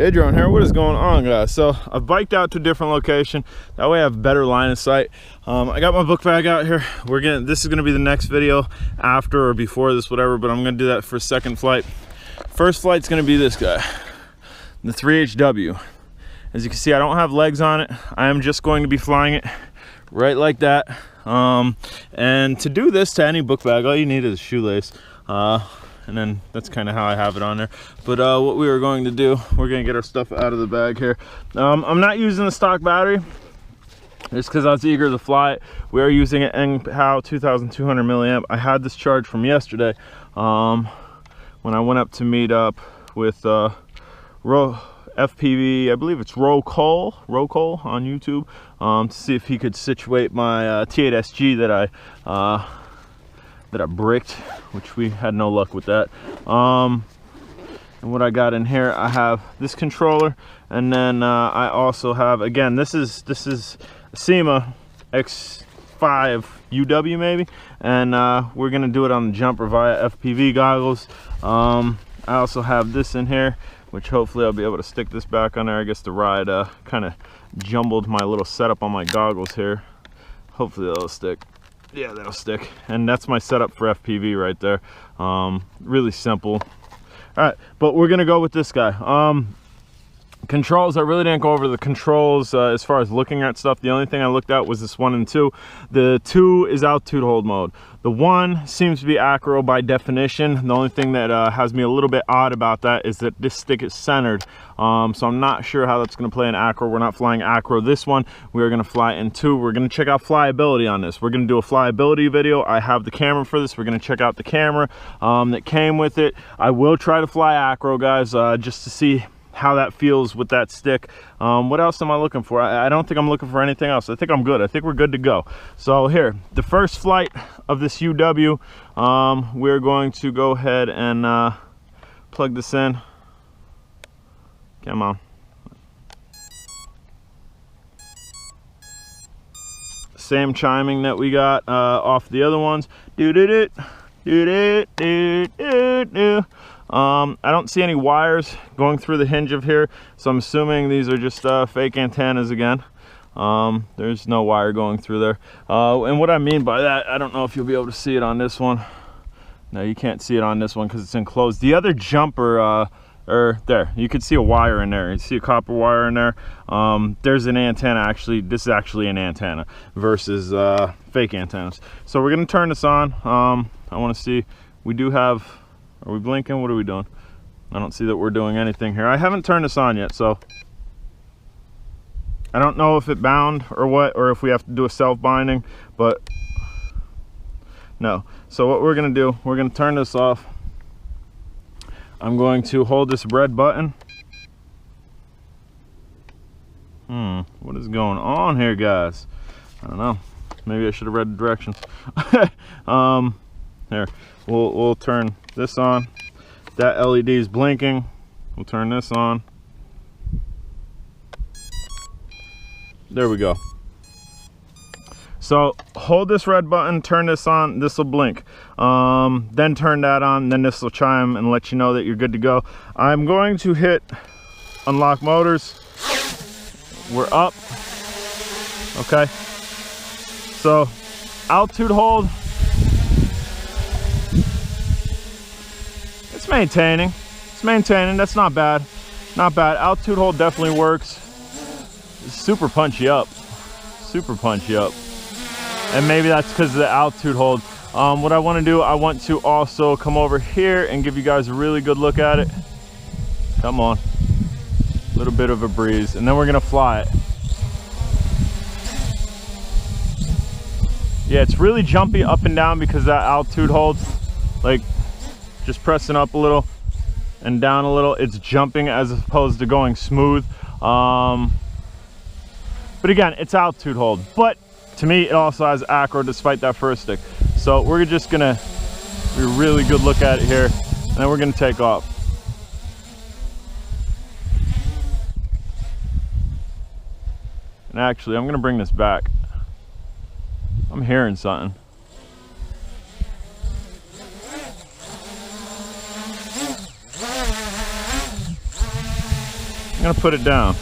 J Drone here. What is going on, guys? So I've biked out to a different location. That way I have better line of sight. I got my book bag out here. This is gonna be the next video after or before this, whatever, but I'm gonna do that for second flight. First flight's gonna be this guy, the 3HW. As you can see, I don't have legs on it. I am just going to be flying it right like that. And to do this to any book bag, all you need is a shoelace. And then that's kind of how I have it on there. But what we are going to do, we're going to get our stuff out of the bag here. I'm not using the stock battery just because I was eager to fly it. We are using an NPOW 2200 milliamp. I had this charge from yesterday when I went up to meet up with FPV, I believe it's Roll Cole on YouTube, to see if he could situate my T8 SG that I bricked, which we had no luck with that. And what I got in here, I have this controller, and then I also have, again, this is a SEMA X5 UW maybe, and we're gonna do it on the jumper via FPV goggles. I also have this in here, which hopefully I'll be able to stick this back on there. I guess the ride kind of jumbled my little setup on my goggles here. Hopefully that'll stick. Yeah, that'll stick. And that's my setup for FPV right there. Really simple. All right, but we're gonna go with this guy. Controls, I really didn't go over the controls as far as looking at stuff. The only thing I looked at was this 1 and 2. The 2 is altitude hold mode. The 1 seems to be acro by definition. The only thing that has me a little bit odd about that is that this stick is centered. So I'm not sure how that's going to play in acro. We're not flying acro this one. We are going to fly in 2. We're going to check out flyability on this. We're going to do a flyability video. I have the camera for this. We're going to check out the camera that came with it. I will try to fly acro, guys, just to see how that feels with that stick. What else am I looking for? I don't think I'm looking for anything else. I think I'm good. I think we're good to go. So here, the first flight of this UW, we're going to go ahead and plug this in. Come on. Same chiming that we got off the other ones. I don't see any wires going through the hinge of here, so I'm assuming these are just fake antennas again. There's no wire going through there. And what I mean by that, I don't know if you'll be able to see it on this one. No, you can't see it on this one because it's enclosed. The other jumper, there, you can see a wire in there. You see a copper wire in there. There's an antenna, actually. This is actually an antenna versus fake antennas. So we're gonna turn this on. I wanna see, we do have, are we blinking? What are we doing? I don't see that we're doing anything here. I haven't turned this on yet, so I don't know if it bound or what, or if we have to do a self-binding, but no. So what we're gonna do, we're gonna turn this off. I'm going to hold this red button. What is going on here, guys? I don't know. Maybe I should have read the directions. Here, we'll turn this on. That LED is blinking. We'll turn this on. There we go. So hold this red button, turn this on, this will blink. Then turn that on, then this will chime and let you know that you're good to go. I'm going to hit unlock motors. We're up. Okay. So altitude hold. It's maintaining. It's maintaining. That's not bad. Not bad. Altitude hold definitely works. It's super punchy up. Super punchy up. And maybe that's because of the altitude hold. What I want to do, I want to also come over here and give you guys a really good look at it. Come on. A little bit of a breeze. And then we're going to fly it. Yeah, it's really jumpy up and down because that altitude hold. Like, just pressing up a little and down a little, it's jumping as opposed to going smooth. But again, it's altitude hold. But to me, it also has acro despite that first stick. So we're just gonna be a really good look at it here, and then we're gonna take off. And actually, I'm gonna bring this back. I'm hearing something. I'm gonna put it down.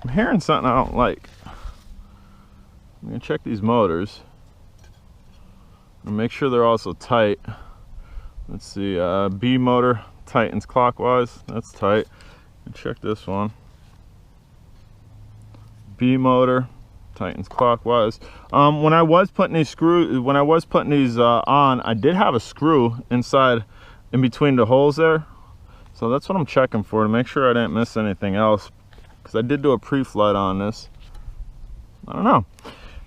I'm hearing something I don't like. I'm gonna check these motors and make sure they're also tight. Let's see, B motor tightens clockwise, that's tight. And check this one. B motor tightens clockwise. When I was putting these on, I did have a screw inside in between the holes there. So that's what I'm checking for, to make sure I didn't miss anything else. Because I did do a pre-flight on this. I don't know.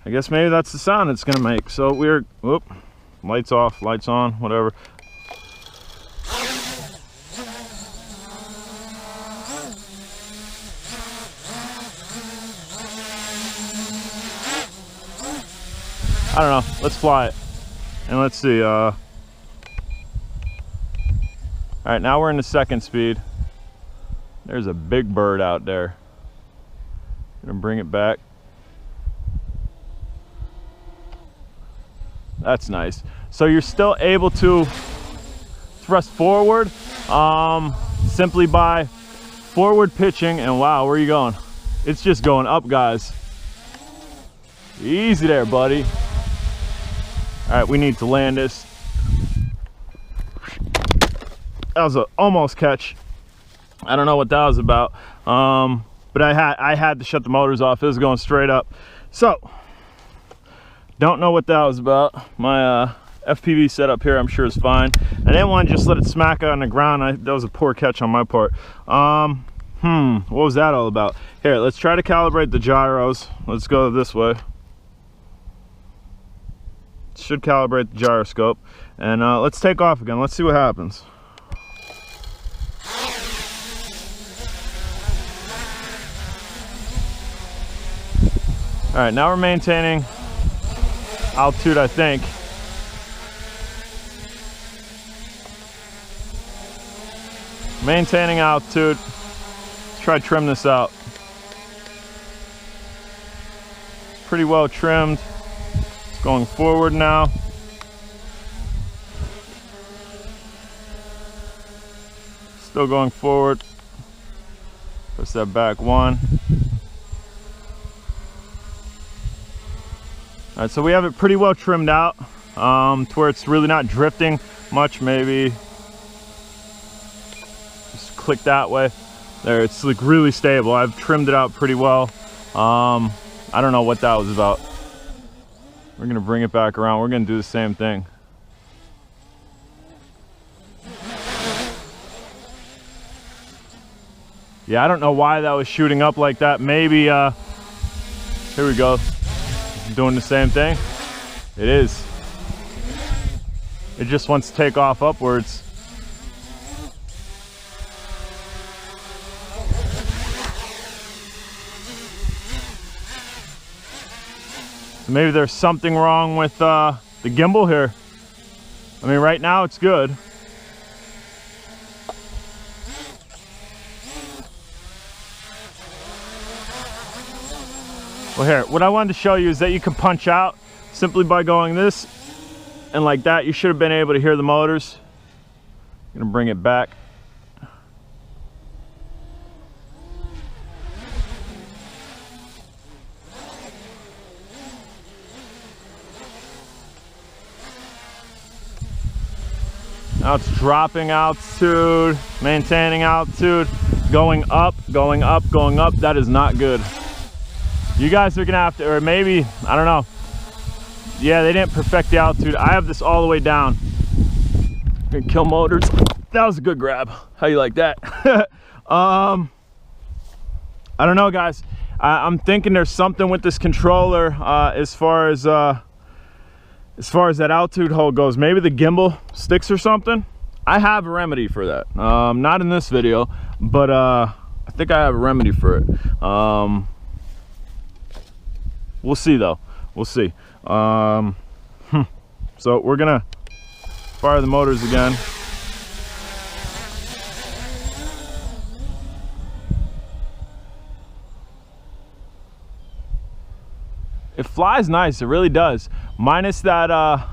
I guess maybe that's the sound it's gonna make. So we're, whoop, lights off, lights on, whatever. I don't know, let's fly it. And let's see, all right, now we're in the second speed. There's a big bird out there. Gonna bring it back. That's nice. So you're still able to thrust forward simply by forward pitching, and wow, where are you going? It's just going up, guys. Easy there, buddy. All right, we need to land this. That was an almost catch. I don't know what that was about, but I had to shut the motors off. It was going straight up. So, don't know what that was about. My FPV setup here, I'm sure, is fine. I didn't want to just let it smack on the ground. That was a poor catch on my part. What was that all about? Here, let's try to calibrate the gyros. Let's go this way. Should calibrate the gyroscope. And let's take off again. Let's see what happens. All right, now we're maintaining altitude, I think. Maintaining altitude. Let's try to trim this out. Pretty well trimmed. It's going forward now. Still going forward. Press that back one. All right, so we have it pretty well trimmed out to where it's really not drifting much. Maybe just click that way. There, it's like really stable. I've trimmed it out pretty well. I don't know what that was about. We're gonna bring it back around. We're gonna do the same thing. Yeah, I don't know why that was shooting up like that. Maybe, here we go. Doing the same thing. It is. It just wants to take off upwards. Maybe there's something wrong with the gimbal here. I mean, right now it's good. Well, here, what I wanted to show you is that you can punch out simply by going this and like that. You should have been able to hear the motors. I'm gonna bring it back. Now it's dropping altitude, maintaining altitude, going up, going up, going up. That is not good. You guys are gonna have to, or maybe, I don't know. Yeah, they didn't perfect the altitude. I have this all the way down. Gonna kill motors. That was a good grab. How you like that? I don't know, guys. I'm thinking there's something with this controller as far as that altitude hold goes. Maybe the gimbal sticks or something. I have a remedy for that. Not in this video, but I think I have a remedy for it. We'll see though, we'll see. So we're gonna fire the motors again. It flies nice, it really does. Minus that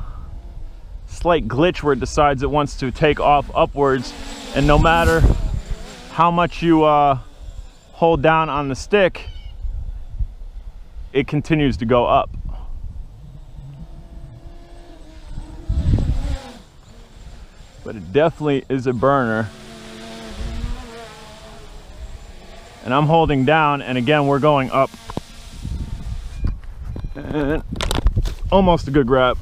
slight glitch where it decides it wants to take off upwards and no matter how much you hold down on the stick, it continues to go up. But it definitely is a burner. And I'm holding down, and again, we're going up. And almost a good grab.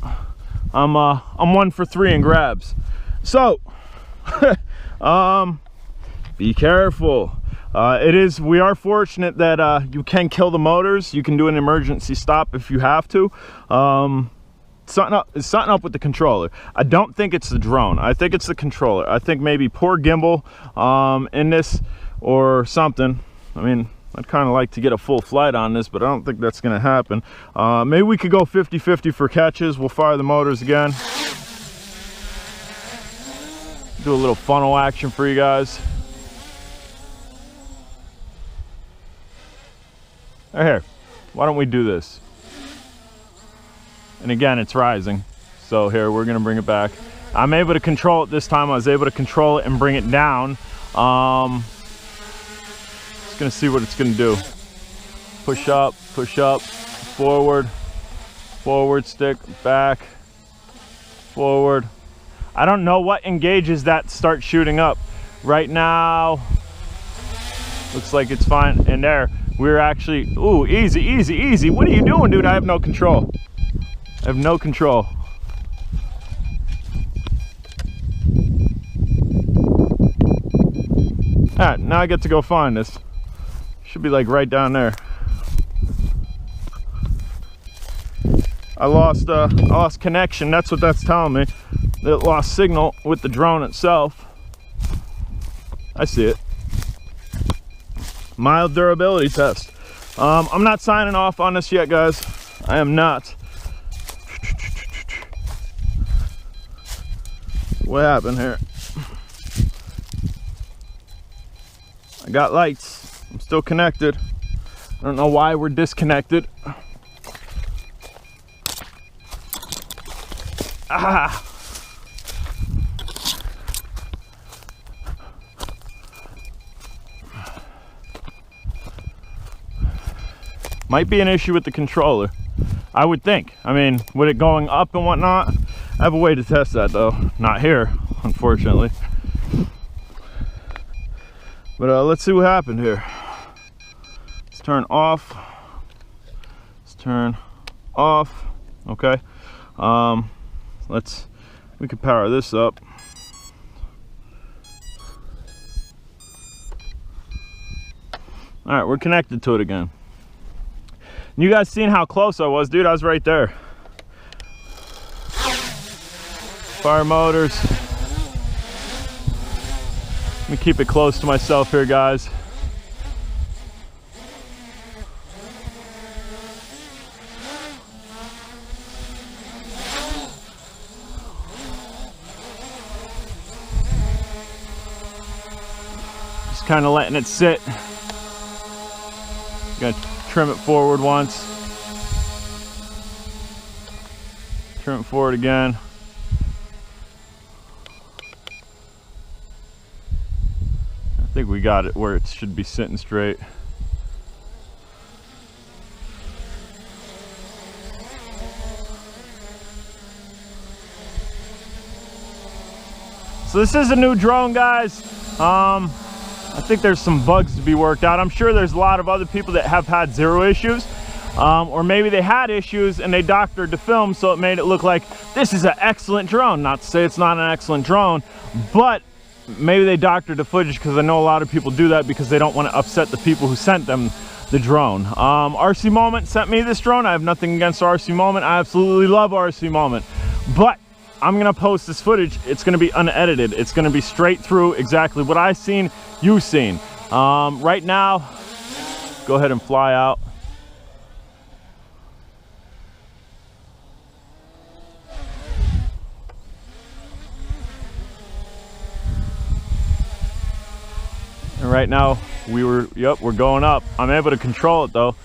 I'm 1 for 3 in grabs. So, be careful. We are fortunate that you can kill the motors. You can do an emergency stop if you have to. Something up with the controller. I don't think it's the drone. I think it's the controller. I think maybe poor gimbal in this or something. I mean, I'd kind of like to get a full flight on this, but I don't think that's going to happen. Maybe we could go 50-50 for catches. We'll fire the motors again. Do a little funnel action for you guys. Right here. Why don't we do this? And again, it's rising. So here, we're going to bring it back. I'm able to control it this time. I was able to control it and bring it down. Gonna see what it's gonna do. Push up, forward, stick, back, forward. I don't know what engages that start shooting up. Right now, looks like it's fine. And there, we're actually, ooh, easy. What are you doing, dude? I have no control. I have no control. All right, now I get to go find this. Should be like right down there. I lost connection. That's what that's telling me. It lost signal with the drone itself. I see it. Mild durability test. I'm not signing off on this yet, guys. I am not. What happened here? I got lights. I'm still connected. I don't know why we're disconnected. Ah! Might be an issue with the controller, I would think. I mean, with it going up and whatnot, I have a way to test that though. Not here, unfortunately. But let's see what happened here. Let's turn off. Let's turn off. Okay. We could power this up. All right, we're connected to it again. You guys seen how close I was, dude? I was right there. Fire motors. Let me keep it close to myself here, guys. Just kind of letting it sit. Gonna trim it forward once. Trim it forward again. I think we got it where it should be sitting straight. So this is a new drone, guys. I think there's some bugs to be worked out. I'm sure there's a lot of other people that have had zero issues, or maybe they had issues and they doctored the film so it made it look like this is an excellent drone. Not to say it's not an excellent drone, but maybe they doctored the footage, because I know a lot of people do that because they don't want to upset the people who sent them the drone. RC Moment sent me this drone. I have nothing against RC Moment. I absolutely love RC Moment, but I'm gonna post this footage. It's gonna be unedited. It's gonna be straight through exactly what I seen, you seen. Right now, go ahead and fly out. And right now, we're going up. I'm able to control it though,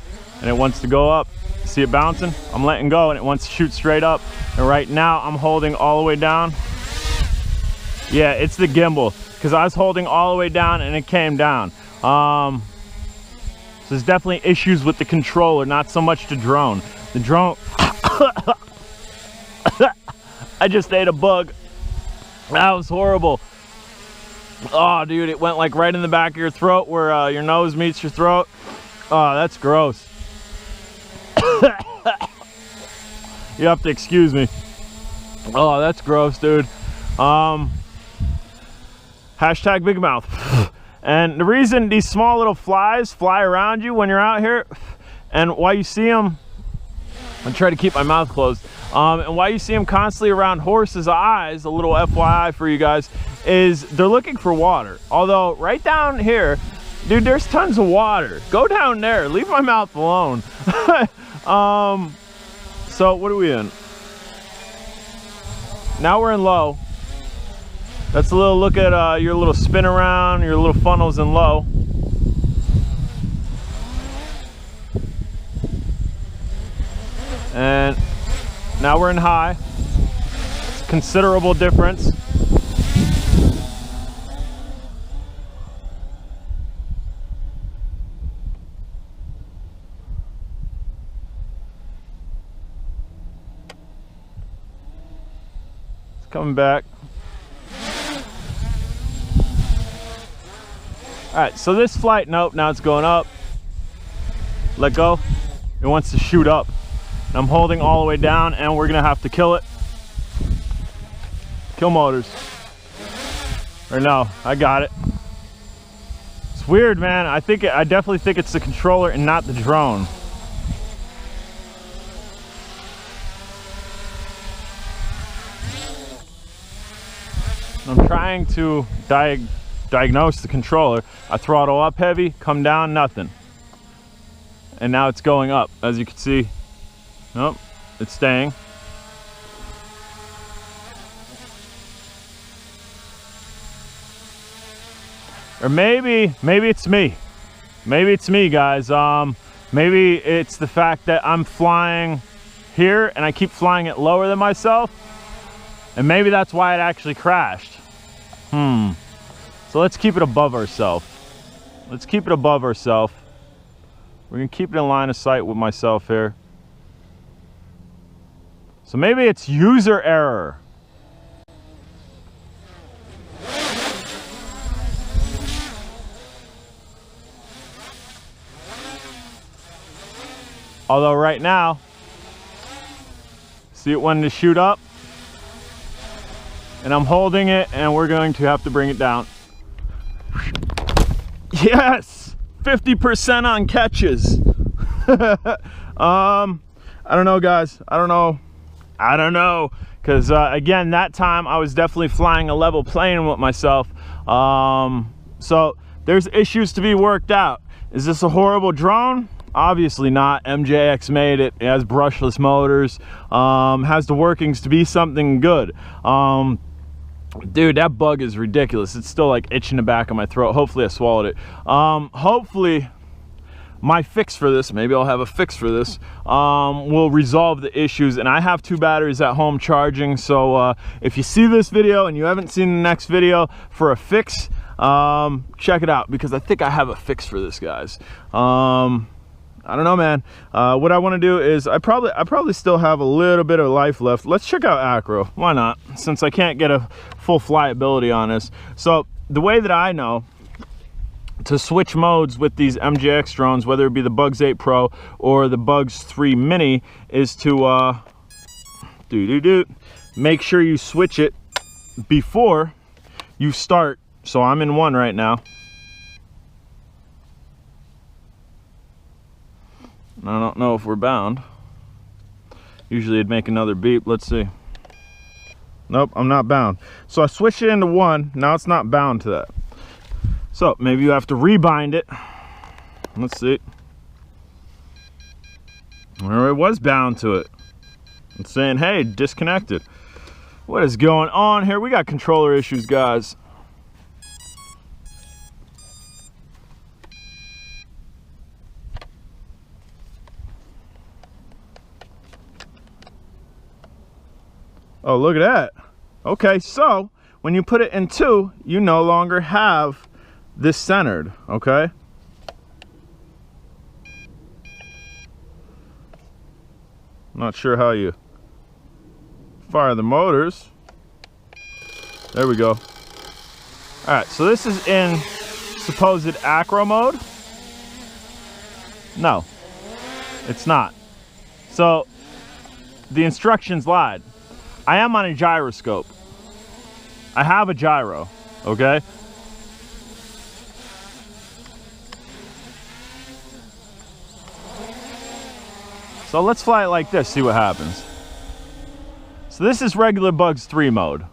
and it wants to go up. See it bouncing? I'm letting go and it wants to shoot straight up. And right now I'm holding all the way down. Yeah, it's the gimbal. because I was holding all the way down and it came down. So there's definitely issues with the controller, not so much the drone. The drone, I just ate a bug. That was horrible. Oh, dude, it went like right in the back of your throat where your nose meets your throat. Oh, that's gross. You have to excuse me. Oh, that's gross, dude. Hashtag big mouth. And the reason these small little flies fly around you when you're out here, and why you see them, I try to keep my mouth closed, and why you see them constantly around horses' eyes, a little FYI for you guys, is they're looking for water. Although right down here, dude, there's tons of water. Go down there, leave my mouth alone. So what are we in? Now we're in low. That's a little look at your little spin around, your little funnels in low. And now we're in high. It's a considerable difference. It's coming back. All right, so this flight, nope, now it's going up. Let go. It wants to shoot up. I'm holding all the way down, and we're gonna have to kill it. Kill motors. Or no, I got it. It's weird, man. I definitely think it's the controller and not the drone. I'm trying to diagnose the controller. I throttle up heavy, come down, nothing. And now it's going up, as you can see. Nope, it's staying. Or maybe it's me. Maybe it's me, guys. Maybe it's the fact that I'm flying here and I keep flying it lower than myself. And maybe that's why it actually crashed. So let's keep it above ourselves. Let's keep it above ourselves. We're gonna keep it in line of sight with myself here. So maybe it's user error. Although right now, see it wanting to shoot up? And I'm holding it, and we're going to have to bring it down. Yes! 50% on catches. I don't know, guys. I don't know. Because, again, that time I was definitely flying a level plane with myself. So there's issues to be worked out. Is this a horrible drone? Obviously not. MJX made it. It has brushless motors. Has the workings to be something good. Dude, that bug is ridiculous. It's still like itching the back of my throat. Hopefully I swallowed it. Hopefully my fix for this, maybe I'll have a fix for this, will resolve the issues. And I have 2 batteries at home charging. So if you see this video and you haven't seen the next video for a fix, check it out, because I think I have a fix for this, guys. I don't know, man. What I want to do is I probably still have a little bit of life left. Let's check out acro. Why not? Since I can't get a full flyability on this. So the way that I know to switch modes with these MJX drones, whether it be the Bugs 8 Pro or the Bugs 3 Mini, is to make sure you switch it before you start. So I'm in 1 right now. I don't know if we're bound. Usually it'd make another beep. Let's see. Nope, I'm not bound. So I switched it into 1. Now it's not bound to that. So maybe you have to rebind it. Let's see. Or it was bound to it. It's saying, hey, disconnected. What is going on here? We got controller issues, guys. Oh, look at that. Okay, so when you put it in 2, you no longer have this centered, okay? Not sure how you fire the motors. There we go. All right, so this is in supposed acro mode. No, it's not. So the instructions lied. I am on a gyroscope. I have a gyro, okay? So let's fly it like this, see what happens. So this is regular Bugs 3 mode.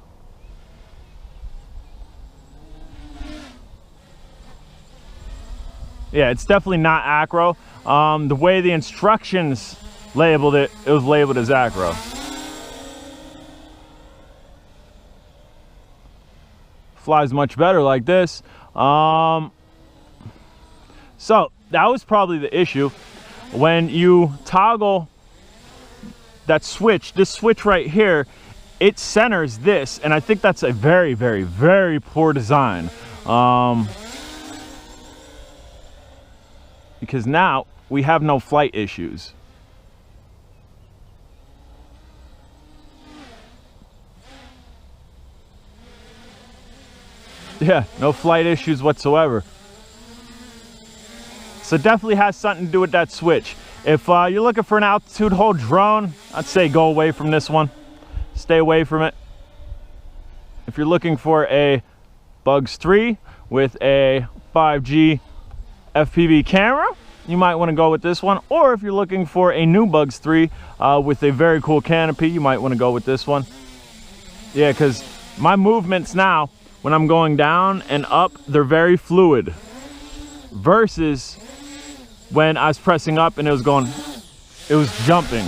Yeah, it's definitely not acro. The way the instructions labeled it, it was labeled as acro. Flies much better like this. So that was probably the issue. When you toggle that switch, this switch right here, it centers this, and I think that's a very, very, very poor design. Because now we have no flight issues. Yeah, no flight issues whatsoever. So it definitely has something to do with that switch. If you're looking for an altitude hold drone, I'd say go away from this one. Stay away from it. If you're looking for a Bugs 3 with a 5G FPV camera, you might want to go with this one. Or if you're looking for a new Bugs 3 with a very cool canopy, you might want to go with this one. Yeah, because my movements now, when I'm going down and up, they're very fluid. Versus when I was pressing up and it was jumping.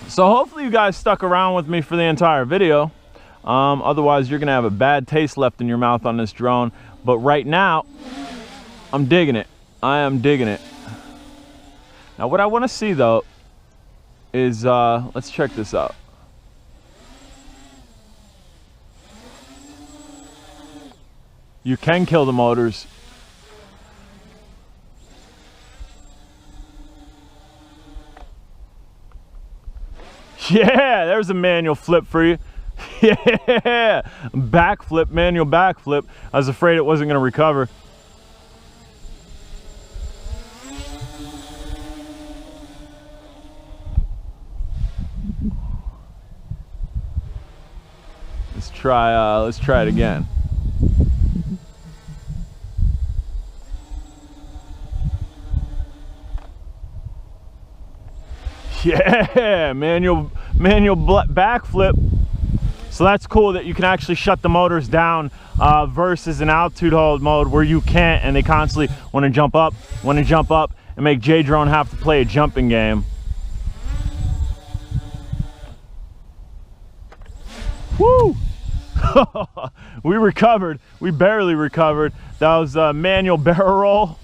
So hopefully you guys stuck around with me for the entire video. Otherwise you're gonna have a bad taste left in your mouth on this drone. But right now, I'm digging it. I am digging it. Now what I wanna see though is, let's check this out. You can kill the motors. Yeah, there's a manual flip for you. Yeah, backflip, manual backflip. I was afraid it wasn't going to recover. Let's try it again. Yeah, manual backflip. So that's cool that you can actually shut the motors down versus an altitude hold mode where you can't, and they constantly want to jump up, and make J-Drone have to play a jumping game. Woo! We recovered. We barely recovered. That was a manual barrel roll.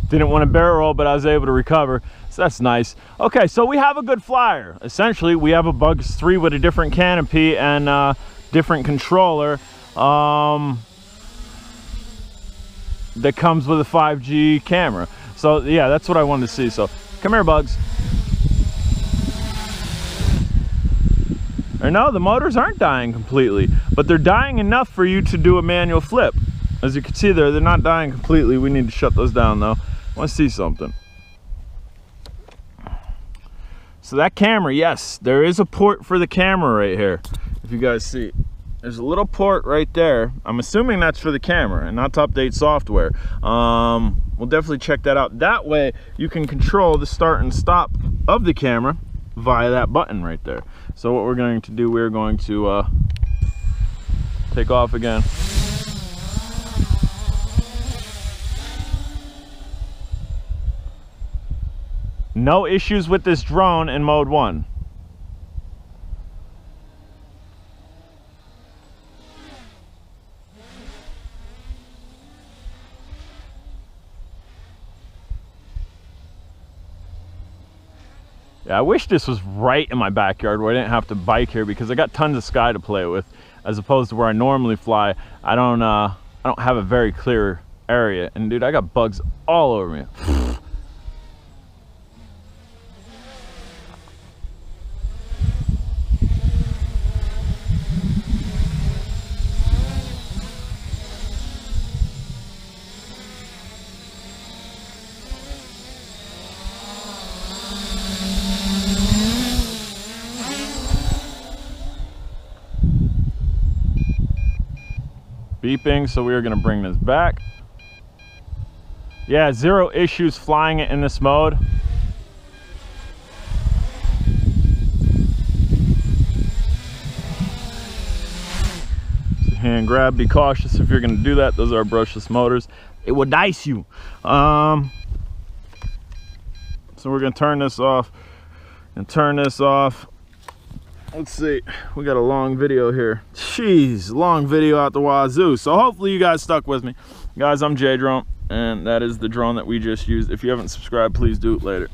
Didn't want to barrel roll, but I was able to recover, so that's nice. Okay, so we have a good flyer. Essentially, we have a Bugs 3 with a different canopy and different controller that comes with a 5G camera. So yeah, that's what I wanted to see. So come here, Bugs. Or no, the motors aren't dying completely, but they're dying enough for you to do a manual flip. As you can see there, they're not dying completely. We need to shut those down though. I want to see something. So that camera, yes, there is a port for the camera right here. If you guys see, there's a little port right there. I'm assuming that's for the camera and not to update software. We'll definitely check that out. That way you can control the start and stop of the camera via that button right there. So what we're going to do, we're going to take off again. No issues with this drone in mode 1. Yeah, I wish this was right in my backyard where I didn't have to bike here, because I got tons of sky to play with, as opposed to where I normally fly. I don't have a very clear area, and dude, I got bugs all over me. Beeping, so we are going to bring this back. Yeah, 0 issues flying it in this mode. So hand grab, be cautious if you're going to do that. Those are brushless motors. It will dice you. So we're going to turn this off and turn this off. Let's see, we got a long video here. Jeez, long video out the wazoo. So hopefully you guys stuck with me. Guys, I'm J Drone, and that is the drone that we just used. If you haven't subscribed, please do it later.